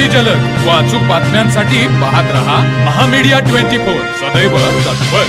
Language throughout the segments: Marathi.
अति जलद व अचूक बातम्यांसाठी पाहत रहा महामीडिया 24 सदैव तत्पर।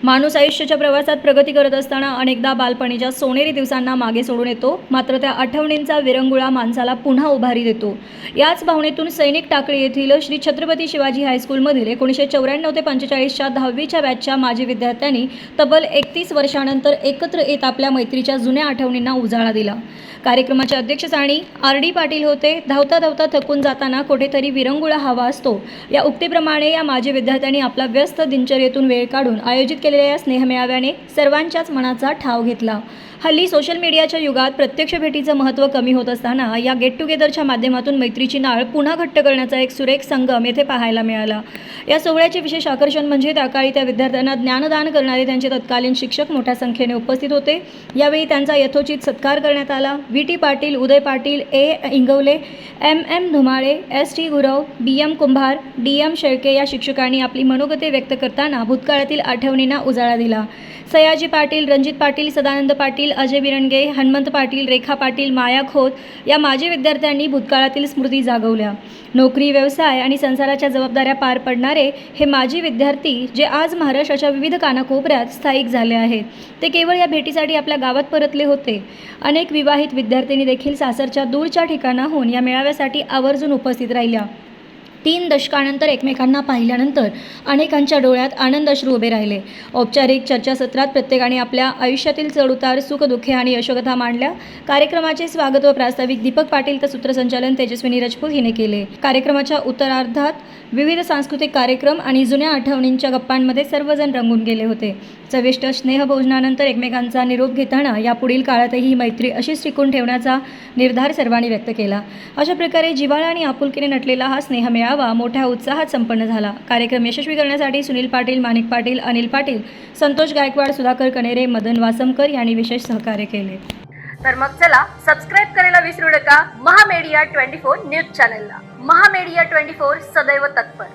माणूस आयुष्याच्या प्रवासात प्रगती करत असताना अनेकदा बालपणीच्या सोनेरी दिवसांना मागे सोडून येतो, मात्र त्या आठवणींचा विरंगुळा माणसाला पुन्हा उभारी देतो। याच भावनेतून सैनिक टाकळी येथील श्री छत्रपती शिवाजी हायस्कूलमधील 1994 ते 45च्या 10वीच्या बॅचच्या माजी विद्यार्थ्यांनी तब्बल 31 वर्षांनंतर एकत्र येत आपल्या मैत्रीच्या जुन्या आठवणींना उजाळा दिला। कार्यक्रमाचे अध्यक्षस्थानी RD पाटील होते। धावता धावता थकून जाताना कुठेतरी विरंगुळा हवा असतो, या उक्तीप्रमाणे या माजी विद्यार्थ्यांनी आपला व्यस्त दिनचर्येतून वेळ काढून आयोजित केलेल्या या स्नेहमेळाव्याने सर्वांच्याच मनाचा ठाव घेतला। हल्ली सोशल मीडियाच्या युगात प्रत्यक्ष भेटीचं महत्त्व कमी होत असताना या गेट टुगेदरच्या माध्यमातून मैत्रीची नाळ पुन्हा घट्ट करण्याचा एक सुरेख संगम येथे पाहायला मिळाला। या सोहळ्याचे विशेष आकर्षण म्हणजे त्याकाळी त्या विद्यार्थ्यांना ज्ञानदान करणारे त्यांचे तत्कालीन शिक्षक मोठ्या संख्येने उपस्थित होते। यावेळी त्यांचा यथोचित सत्कार करण्यात आला। VT Patil, Uday Patil, A Ingawale, MM Dhumale, ST Gurav, BM Kumbhar, DM Shelke या शिक्षकांनी आपली मनोगते व्यक्त करताना भूतकाळातील आठवणींना उजाळा दिला। सयाजी पाटील, रणजित पाटील, सदानंद पाटील, अजय बिरणगे, हनुमंत पाटील, रेखा पाटील, माया खोत या माजी विद्यार्थ्यांनी भूतकाळातील स्मृती जागवल्या। नोकरी, व्यवसाय आणि संसाराच्या जबाबदाऱ्या पार पडणारे हे माजी विद्यार्थी जे आज महाराष्ट्राच्या विविध कानाकोपऱ्यात स्थायिक झाले आहेत, ते केवळ या भेटीसाठी आपल्या गावात परतले होते। अनेक विवाहित विद्यार्थिनी देखील सासरच्या दूरच्या ठिकाणाहून या मेळाव्यासाठी आवर्जून उपस्थित राहिल्या। 3 दशकानंतर एकमेकांना पाहिल्यानंतर अनेकांच्या डोळ्यात आनंद अश्रू उभे राहिले। औपचारिक चर्चासत्रात प्रत्येकाने आपल्या आयुष्यातील चढउतार, सुखदुःखे आणि यशोगाथा मांडल्या। कार्यक्रमाचे स्वागत व प्रास्ताविक दीपक पाटील तर सूत्रसंचालन तेजस्विनी राजपूत हिने केले। कार्यक्रमाच्या उत्तरार्धात विविध सांस्कृतिक कार्यक्रम आणि जुन्या आठवणींच्या गप्पांमध्ये सर्वजण रंगून गेले होते। चविष्ट स्नेहभोजनानंतर एकमेकांचा निरोप घेताना यापुढील काळातही ही मैत्री अशीच टिकून ठेवण्याचा निर्धार सर्वांनी व्यक्त केला। अशा प्रकारे जिव्हाळा आणि आपुलकीने नटलेला हा स्नेहमेळावा मोठ्या उत्साहात संपन्न झाला। कार्यक्रम यशस्वी करण्यासाठी सुनील पाटील, माणिक पाटील, अनिल पाटील, संतोष गायकवाड, सुधाकर कणेरे, मदन वासमकर यांनी विशेष सहकार्य केले। तर मग चला सबस्क्राईब करायला विसरू नका महामीडिया 24 न्यूज चॅनलला। महामीडिया 24 सदैव तत्पर।